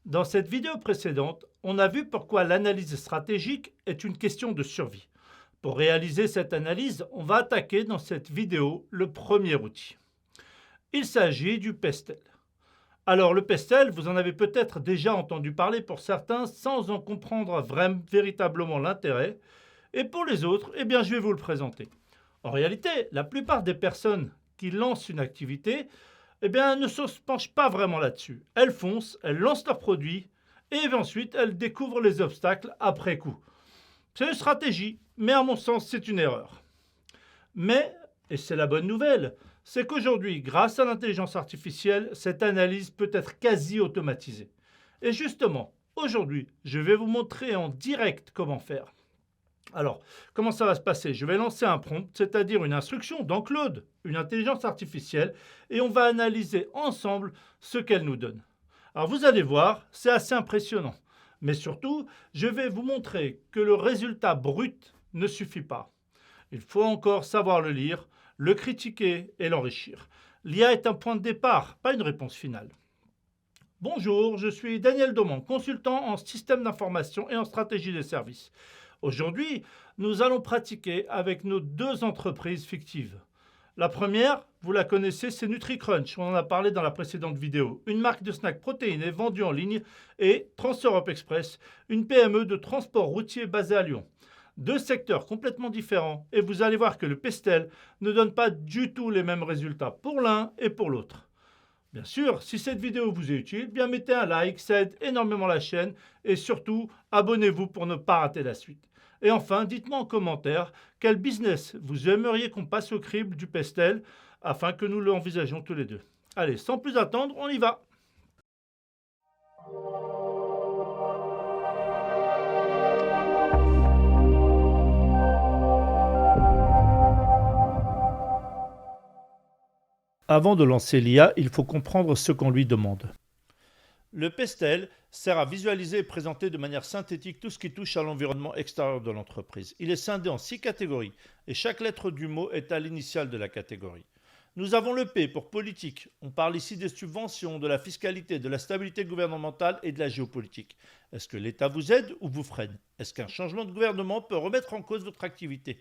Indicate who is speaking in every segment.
Speaker 1: Dans cette vidéo précédente, on a vu pourquoi l'analyse stratégique est une question de survie. Pour réaliser cette analyse, on va attaquer dans cette vidéo le premier outil. Il s'agit du pestel. Alors le pestel, vous en avez peut-être déjà entendu parler pour certains sans en comprendre véritablement l'intérêt. Et pour les autres, eh bien, je vais vous le présenter. En réalité, la plupart des personnes qui lancent une activité eh bien, ne se penchent pas vraiment là-dessus. Elles foncent, elles lancent leurs produits et ensuite elles découvrent les obstacles après coup. C'est une stratégie, mais à mon sens, c'est une erreur. Mais, et c'est la bonne nouvelle, c'est qu'aujourd'hui, grâce à l'intelligence artificielle, cette analyse peut être quasi automatisée. Et justement, aujourd'hui, je vais vous montrer en direct comment faire. Alors, comment ça va se passer? Je vais lancer un prompt, c'est-à-dire une instruction dans Claude, une intelligence artificielle, et on va analyser ensemble ce qu'elle nous donne. Alors vous allez voir, c'est assez impressionnant. Mais surtout, je vais vous montrer que le résultat brut ne suffit pas. Il faut encore savoir le lire, le critiquer et l'enrichir. L'IA est un point de départ, pas une réponse finale. Bonjour, je suis Daniel Daumont, consultant en système d'information et en stratégie des services. Aujourd'hui, nous allons pratiquer avec nos deux entreprises fictives. La première, vous la connaissez, c'est NutriCrunch, on en a parlé dans la précédente vidéo. Une marque de snacks protéinés vendue en ligne et TransEurope Express, une PME de transport routier basée à Lyon. Deux secteurs complètement différents et vous allez voir que le pestel ne donne pas du tout les mêmes résultats pour l'un et pour l'autre. Bien sûr, si cette vidéo vous est utile, bien mettez un like, ça aide énormément la chaîne et surtout, abonnez-vous pour ne pas rater la suite. Et enfin, dites-moi en commentaire quel business vous aimeriez qu'on passe au crible du pestel afin que nous l'envisagions tous les deux. Allez, sans plus attendre, on y va! Avant de lancer l'IA, il faut comprendre ce qu'on lui demande. Le pestel sert à visualiser et présenter de manière synthétique tout ce qui touche à l'environnement extérieur de l'entreprise. Il est scindé en 6 catégories et chaque lettre du mot est à l'initiale de la catégorie. Nous avons le P pour politique. On parle ici des subventions, de la fiscalité, de la stabilité gouvernementale et de la géopolitique. Est-ce que l'État vous aide ou vous freine? Est-ce qu'un changement de gouvernement peut remettre en cause votre activité?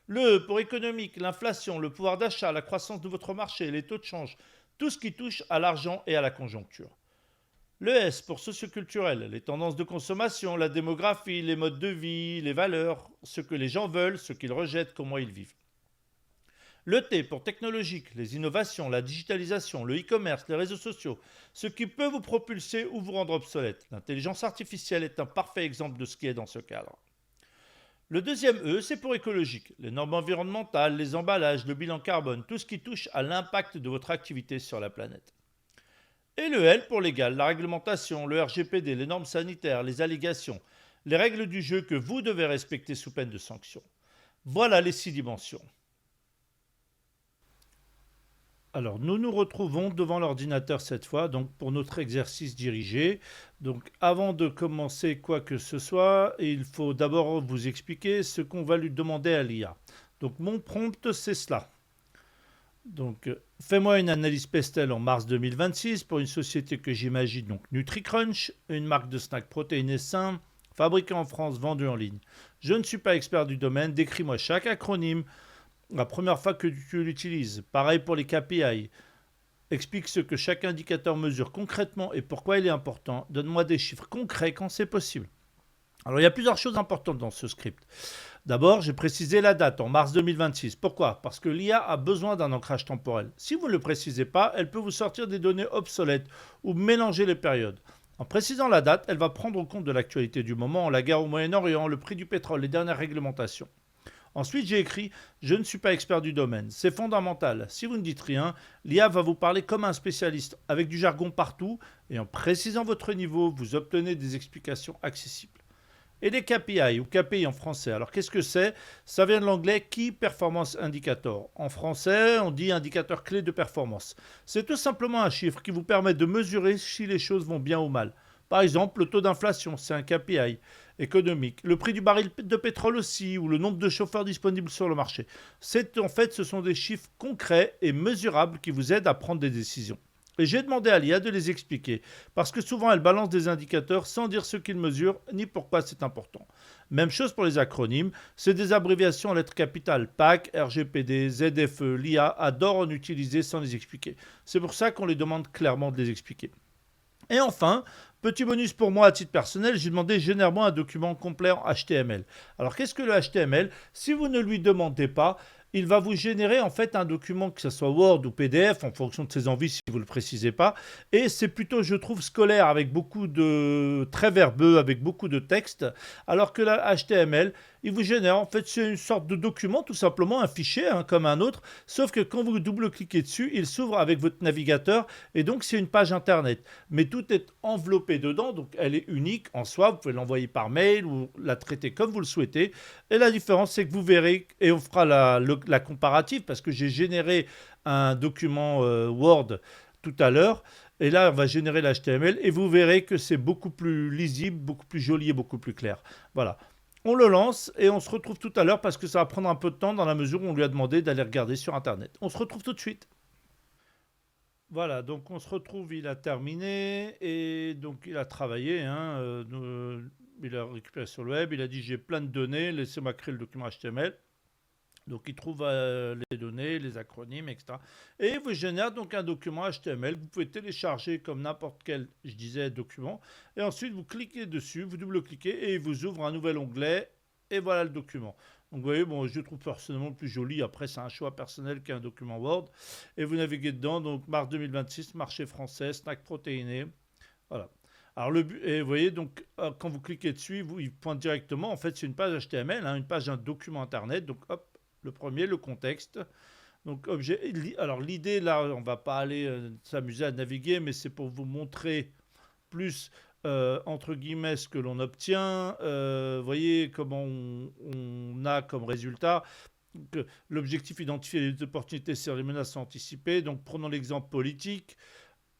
Speaker 1: Le E pour économique, l'inflation, le pouvoir d'achat, la croissance de votre marché, les taux de change, tout ce qui touche à l'argent et à la conjoncture. Le S pour socioculturel, les tendances de consommation, la démographie, les modes de vie, les valeurs, ce que les gens veulent, ce qu'ils rejettent, comment ils vivent. Le T pour technologique, les innovations, la digitalisation, le e-commerce, les réseaux sociaux, ce qui peut vous propulser ou vous rendre obsolète. L'intelligence artificielle est un parfait exemple de ce qui est dans ce cadre. Le deuxième E, c'est pour écologique, les normes environnementales, les emballages, le bilan carbone, tout ce qui touche à l'impact de votre activité sur la planète. Et le L pour légal, la réglementation, le RGPD, les normes sanitaires, les allégations, les règles du jeu que vous devez respecter sous peine de sanction. Voilà les 6 dimensions. Alors, nous nous retrouvons devant l'ordinateur cette fois, donc pour notre exercice dirigé. Donc, avant de commencer quoi que ce soit, il faut d'abord vous expliquer ce qu'on va lui demander à l'IA. Donc, mon prompt, c'est cela. Donc, fais-moi une analyse pestel en mars 2026 pour une société que j'imagine, donc NutriCrunch, une marque de snacks protéinés sains, fabriquée en France, vendue en ligne. Je ne suis pas expert du domaine, décris-moi chaque acronyme, la première fois que tu l'utilises. Pareil pour les KPI. Explique ce que chaque indicateur mesure concrètement et pourquoi il est important. Donne-moi des chiffres concrets quand c'est possible. Alors, il y a plusieurs choses importantes dans ce script. D'abord, j'ai précisé la date, en mars 2026. Pourquoi? Parce que l'IA a besoin d'un ancrage temporel. Si vous ne le précisez pas, elle peut vous sortir des données obsolètes ou mélanger les périodes. En précisant la date, elle va prendre compte de l'actualité du moment, la guerre au Moyen-Orient, le prix du pétrole, les dernières réglementations. Ensuite, j'ai écrit « Je ne suis pas expert du domaine ». C'est fondamental. Si vous ne dites rien, l'IA va vous parler comme un spécialiste, avec du jargon partout, et en précisant votre niveau, vous obtenez des explications accessibles. Et les KPI, ou KPI en français. Alors qu'est-ce que c'est? Ça vient de l'anglais Key Performance Indicator. En français, on dit indicateur clé de performance. C'est tout simplement un chiffre qui vous permet de mesurer si les choses vont bien ou mal. Par exemple, le taux d'inflation, c'est un KPI économique. Le prix du baril de pétrole aussi, ou le nombre de chauffeurs disponibles sur le marché. En fait, ce sont des chiffres concrets et mesurables qui vous aident à prendre des décisions. Et j'ai demandé à l'IA de les expliquer, parce que souvent elle balance des indicateurs sans dire ce qu'ils mesurent ni pourquoi c'est important. Même chose pour les acronymes, c'est des abréviations en lettres capitales, PAC, RGPD, ZFE, l'IA adore en utiliser sans les expliquer. C'est pour ça qu'on les demande clairement de les expliquer. Et enfin, petit bonus pour moi à titre personnel, j'ai demandé généralement un document complet en HTML. Alors qu'est-ce que le HTML? Si vous ne lui demandez pas, il va vous générer en fait un document, que ce soit Word ou PDF, en fonction de ses envies si vous ne le précisez pas. Et c'est plutôt, je trouve, scolaire, avec beaucoup de très verbeux, avec beaucoup de texte. Alors que la HTML, il vous génère, en fait, c'est une sorte de document, tout simplement, un fichier comme un autre. Sauf que quand vous double-cliquez dessus, il s'ouvre avec votre navigateur. Et donc, c'est une page Internet. Mais tout est enveloppé dedans, donc elle est unique en soi. Vous pouvez l'envoyer par mail ou la traiter comme vous le souhaitez. Et la différence, c'est que vous verrez, et on fera la comparative, parce que j'ai généré un document Word tout à l'heure, et là on va générer l'HTML, et vous verrez que c'est beaucoup plus lisible, beaucoup plus joli et beaucoup plus clair. Voilà. On le lance et on se retrouve tout à l'heure parce que ça va prendre un peu de temps dans la mesure où on lui a demandé d'aller regarder sur Internet. On se retrouve tout de suite. Voilà, donc on se retrouve, il a terminé et donc il a travaillé, il a récupéré sur le web, il a dit j'ai plein de données, laissez-moi créer le document HTML. Donc il trouve les données, les acronymes, etc. Et il vous génère donc un document HTML. Vous pouvez télécharger comme n'importe quel, je disais, document. Et ensuite vous cliquez dessus, vous double-cliquez et il vous ouvre un nouvel onglet. Et voilà le document. Donc vous voyez, bon, je le trouve personnellement plus joli. Après, c'est un choix personnel qu'un document Word. Et vous naviguez dedans. Donc mars 2026, marché français, snack protéiné. Voilà. Alors le but, et vous voyez, donc quand vous cliquez dessus, il pointe directement. En fait, c'est une page HTML, une page d'un document Internet. Donc hop, le premier, le contexte. Donc objet. Alors l'idée là, on va pas aller s'amuser à naviguer, mais c'est pour vous montrer plus entre guillemets ce que l'on obtient. Voyez comment on a comme résultat. L'objectif, identifier les opportunités sur les menaces anticipées. Donc prenons l'exemple politique.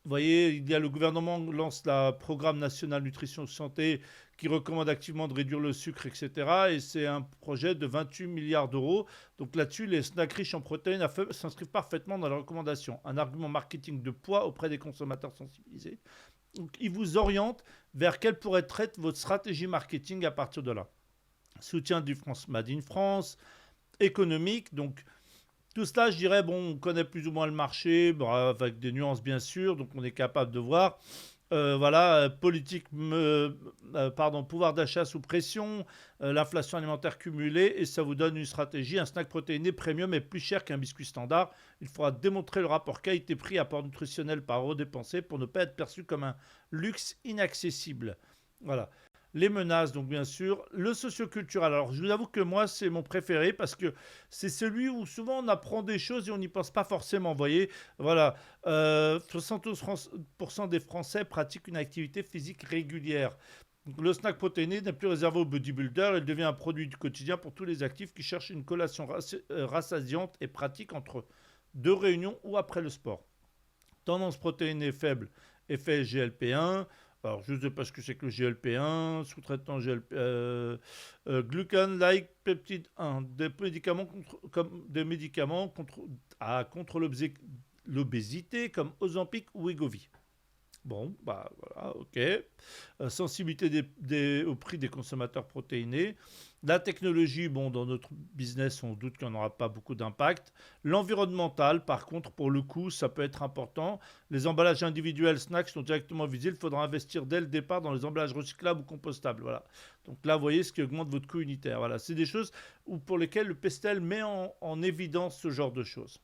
Speaker 1: Vous voyez, le gouvernement lance le programme national nutrition santé qui recommande activement de réduire le sucre, etc. Et c'est un projet de 28 milliards d'euros. Donc là-dessus, les snacks riches en protéines s'inscrivent parfaitement dans la recommandation. Un argument marketing de poids auprès des consommateurs sensibilisés. Donc il vous oriente vers quelle pourrait être votre stratégie marketing à partir de là. Soutien du France Made in France, économique, donc tout cela, je dirais, bon, on connaît plus ou moins le marché, bon, avec des nuances bien sûr, donc on est capable de voir. Voilà, politique, pouvoir d'achat sous pression, l'inflation alimentaire cumulée, et ça vous donne une stratégie. Un snack protéiné premium est plus cher qu'un biscuit standard. Il faudra démontrer le rapport qualité-prix, apport nutritionnel par euro dépensé pour ne pas être perçu comme un luxe inaccessible. Voilà. Les menaces, donc bien sûr. Le socioculturel. Alors, je vous avoue que moi, c'est mon préféré parce que c'est celui où souvent on apprend des choses et on n'y pense pas forcément. Vous voyez, voilà. 72% des Français pratiquent une activité physique régulière. Donc, le snack protéiné n'est plus réservé aux bodybuilders. Il devient un produit du quotidien pour tous les actifs qui cherchent une collation rassasiante et pratique entre deux réunions ou après le sport. Tendance protéinée faible, effet GLP-1. Alors, je ne sais pas ce que c'est que le GLP-1, sous-traitant glucan-like peptide 1, des médicaments contre l'obésité comme Ozempic ou Wegovy. Bon, bah voilà, ok. Sensibilité au prix des consommateurs protéinés. La technologie, bon, dans notre business, on doute qu'il n'y en aura pas beaucoup d'impact. L'environnemental, par contre, pour le coup, ça peut être important. Les emballages individuels snacks sont directement visés. Il faudra investir dès le départ dans les emballages recyclables ou compostables. Voilà. Donc là, vous voyez ce qui augmente votre coût unitaire. Voilà. C'est des choses pour lesquelles le Pestel met en évidence ce genre de choses.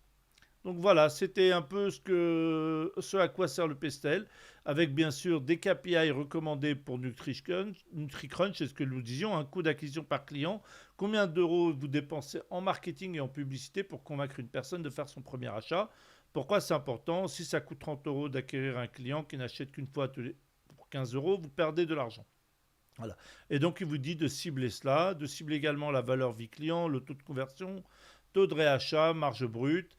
Speaker 1: Donc voilà, c'était un peu ce à quoi sert le Pestel, avec bien sûr des KPI recommandés pour NutriCrunch, c'est ce que nous disions, un coût d'acquisition par client, combien d'euros vous dépensez en marketing et en publicité pour convaincre une personne de faire son premier achat. Pourquoi c'est important? Si ça coûte 30 euros d'acquérir un client qui n'achète qu'une fois pour 15 euros, vous perdez de l'argent. Voilà. Et donc il vous dit de cibler cela, de cibler également la valeur vie client, le taux de conversion, taux de réachat, marge brute.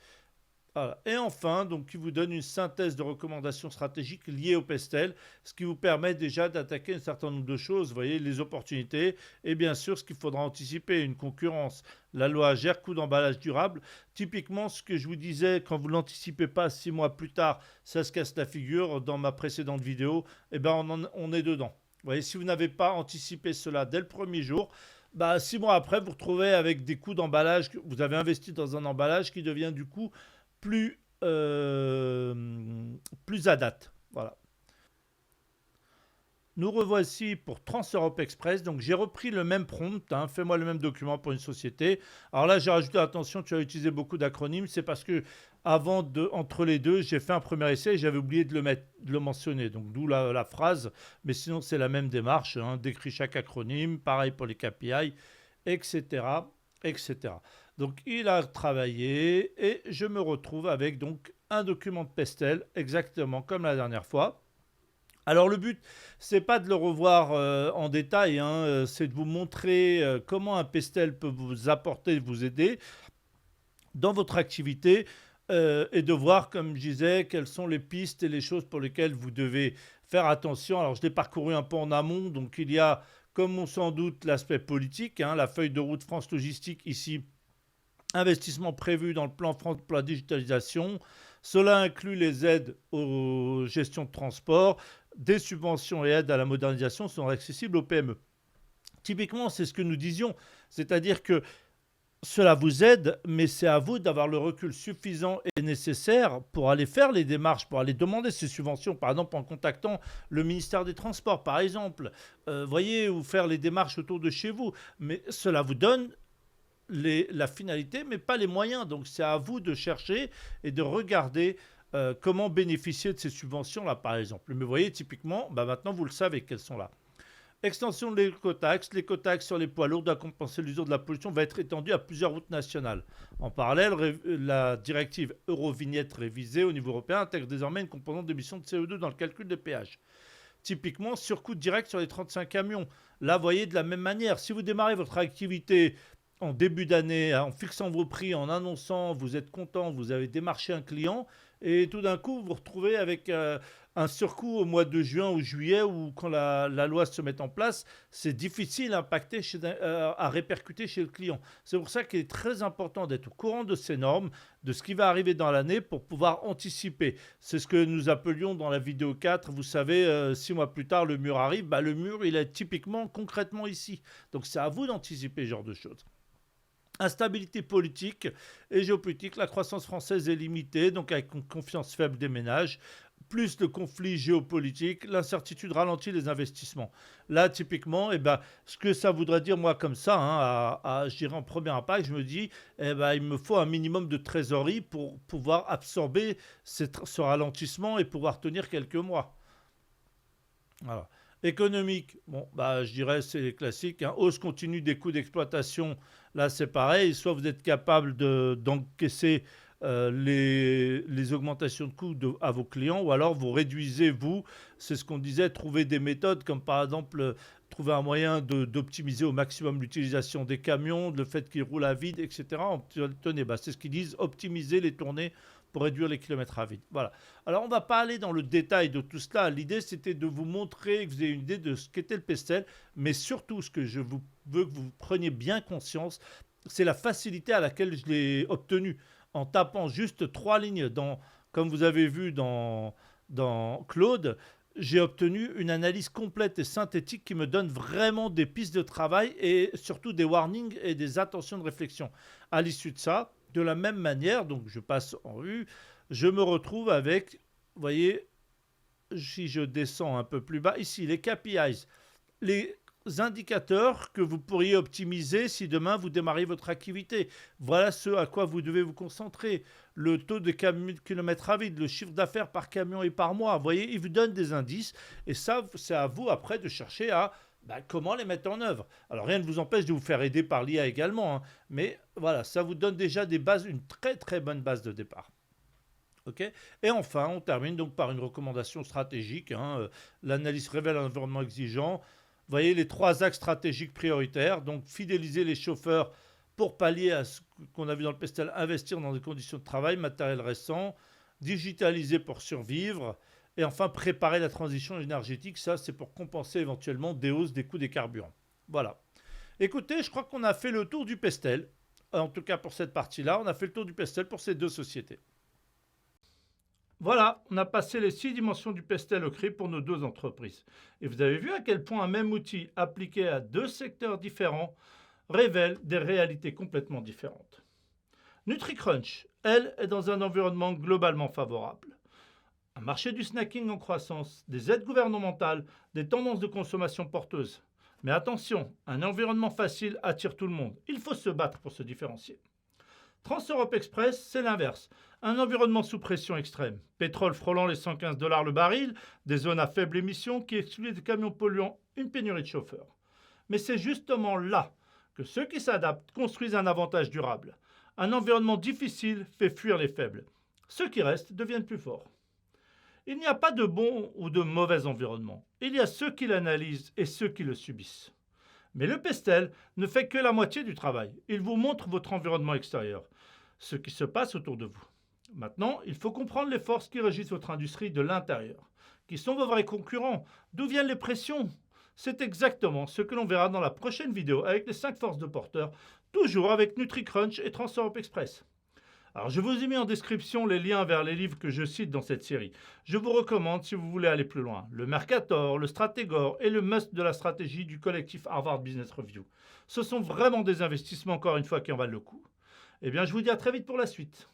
Speaker 1: Voilà. Et enfin, donc, il vous donne une synthèse de recommandations stratégiques liées au pestel, ce qui vous permet déjà d'attaquer un certain nombre de choses. Vous voyez, les opportunités et bien sûr ce qu'il faudra anticiper, une concurrence. La loi gère coût d'emballage durable. Typiquement, ce que je vous disais, quand vous ne l'anticipez pas 6 mois plus tard, ça se casse la figure. Dans ma précédente vidéo, eh ben, on est dedans. Vous voyez, si vous n'avez pas anticipé cela dès le premier jour, bah, 6 mois après, vous vous retrouvez avec des coûts d'emballage. Vous avez investi dans un emballage qui devient du coup plus, euh, plus à date. Voilà. Nous revoici pour Trans-Europe Express. Donc j'ai repris le même prompt, hein, fais-moi le même document pour une société. Alors là j'ai rajouté attention, tu as utilisé beaucoup d'acronymes, c'est parce que entre les deux, j'ai fait un premier essai et j'avais oublié de le mentionner. Donc d'où la phrase, mais sinon c'est la même démarche, hein, décrit chaque acronyme, pareil pour les KPI, etc. etc. Donc il a travaillé et je me retrouve avec donc un document de Pestel, exactement comme la dernière fois. Alors le but, c'est pas de le revoir en détail, hein, c'est de vous montrer comment un pestel peut vous apporter, vous aider dans votre activité et de voir, comme je disais, quelles sont les pistes et les choses pour lesquelles vous devez faire attention. Alors je l'ai parcouru un peu en amont, donc il y a, comme on s'en doute, l'aspect politique, hein, la feuille de route France Logistique ici, investissement prévu dans le plan France pour la digitalisation. Cela inclut les aides aux gestions de transport, des subventions et aides à la modernisation sont accessibles aux PME. Typiquement, c'est ce que nous disions, c'est-à-dire que cela vous aide, mais c'est à vous d'avoir le recul suffisant et nécessaire pour aller faire les démarches, pour aller demander ces subventions, par exemple en contactant le ministère des Transports, par exemple, voyez, ou faire les démarches autour de chez vous. Mais cela vous donne la finalité, mais pas les moyens. Donc c'est à vous de chercher et de regarder comment bénéficier de ces subventions-là, par exemple. Mais vous voyez, typiquement, bah maintenant vous le savez qu'elles sont là. Extension de l'écotaxe. L'écotaxe sur les poids lourds doit compenser l'usure de la pollution va être étendue à plusieurs routes nationales. En parallèle, la directive Eurovignette révisée au niveau européen intègre désormais une composante d'émissions de CO2 dans le calcul des péages. Typiquement, surcoût direct sur les 35 camions. Là, vous voyez, de la même manière, si vous démarrez votre activité en début d'année, en fixant vos prix, en annonçant, vous êtes content, vous avez démarché un client, et tout d'un coup, vous vous retrouvez avec un surcoût au mois de juin ou juillet, ou quand la loi se met en place, c'est difficile à répercuter chez le client. C'est pour ça qu'il est très important d'être au courant de ces normes, de ce qui va arriver dans l'année pour pouvoir anticiper. C'est ce que nous appelions dans la vidéo 4, vous savez, 6 mois plus tard, le mur arrive, bah, le mur, il est typiquement, concrètement ici. Donc c'est à vous d'anticiper ce genre de choses. Instabilité politique et géopolitique, la croissance française est limitée, donc avec une confiance faible des ménages, plus de conflits géopolitiques, l'incertitude ralentit les investissements. Là, typiquement, eh ben, ce que ça voudrait dire, moi, comme ça, hein, je dirais en premier impact, je me dis, eh ben, il me faut un minimum de trésorerie pour pouvoir absorber ce ralentissement et pouvoir tenir quelques mois. Voilà. Économique, bon, bah, je dirais c'est les classiques, hein. Hausse continue des coûts d'exploitation, là c'est pareil, soit vous êtes capable d'encaisser les augmentations de coûts à vos clients, ou alors vous réduisez, vous, c'est ce qu'on disait, trouver des méthodes comme par exemple trouver un moyen d'optimiser au maximum l'utilisation des camions, le fait qu'ils roulent à vide, etc. Tenez, bah, c'est ce qu'ils disent, optimiser les tournées pour réduire les kilomètres à vide. Voilà. Alors, on ne va pas aller dans le détail de tout cela. L'idée, c'était de vous montrer que vous avez une idée de ce qu'était le pestel, mais surtout, ce que je veux que vous preniez bien conscience, c'est la facilité à laquelle je l'ai obtenu en tapant juste 3 lignes comme vous avez vu dans Claude. J'ai obtenu une analyse complète et synthétique qui me donne vraiment des pistes de travail et surtout des warnings et des attentions de réflexion. À l'issue de ça, de la même manière, donc je passe en rue, je me retrouve avec, vous voyez, si je descends un peu plus bas, ici, les KPIs, les indicateurs que vous pourriez optimiser si demain vous démarrez votre activité. Voilà ce à quoi vous devez vous concentrer. Le taux de kilomètres à vide, le chiffre d'affaires par camion et par mois. Vous voyez, il vous donne des indices et ça, c'est à vous après de chercher à comment les mettre en œuvre. Alors rien ne vous empêche de vous faire aider par l'IA également, hein, mais voilà, ça vous donne déjà des bases, une très très bonne base de départ. Okay, et enfin, on termine donc par une recommandation stratégique. Hein, l'analyse révèle un environnement exigeant. Vous voyez les 3 axes stratégiques prioritaires. Donc, fidéliser les chauffeurs pour pallier à ce qu'on a vu dans le Pestel, investir dans des conditions de travail, matériel récent, digitaliser pour survivre, et enfin préparer la transition énergétique. Ça, c'est pour compenser éventuellement des hausses des coûts des carburants. Voilà. Écoutez, je crois qu'on a fait le tour du Pestel. En tout cas pour cette partie-là, on a fait le tour du Pestel pour ces deux sociétés. Voilà, on a passé les 6 dimensions du Pestel au CRI pour nos deux entreprises. Et vous avez vu à quel point un même outil appliqué à deux secteurs différents révèle des réalités complètement différentes. NutriCrunch, elle, est dans un environnement globalement favorable. Un marché du snacking en croissance, des aides gouvernementales, des tendances de consommation porteuses. Mais attention, un environnement facile attire tout le monde. Il faut se battre pour se différencier. Trans-Europe Express, c'est l'inverse. Un environnement sous pression extrême. Pétrole frôlant les 115 $ le baril, des zones à faible émission qui excluent des camions polluants, une pénurie de chauffeurs. Mais c'est justement là que ceux qui s'adaptent construisent un avantage durable. Un environnement difficile fait fuir les faibles. Ceux qui restent deviennent plus forts. Il n'y a pas de bon ou de mauvais environnement. Il y a ceux qui l'analysent et ceux qui le subissent. Mais le Pestel ne fait que la moitié du travail. Il vous montre votre environnement extérieur, ce qui se passe autour de vous. Maintenant, il faut comprendre les forces qui régissent votre industrie de l'intérieur. Qui sont vos vrais concurrents? D'où viennent les pressions? C'est exactement ce que l'on verra dans la prochaine vidéo avec les 5 forces de porteurs, toujours avec NutriCrunch et Trans-Europe Express. Alors je vous ai mis en description les liens vers les livres que je cite dans cette série. Je vous recommande si vous voulez aller plus loin. Le Mercator, le Stratégor et le Must de la stratégie du collectif Harvard Business Review. Ce sont vraiment des investissements encore une fois qui en valent le coup. Eh bien je vous dis à très vite pour la suite.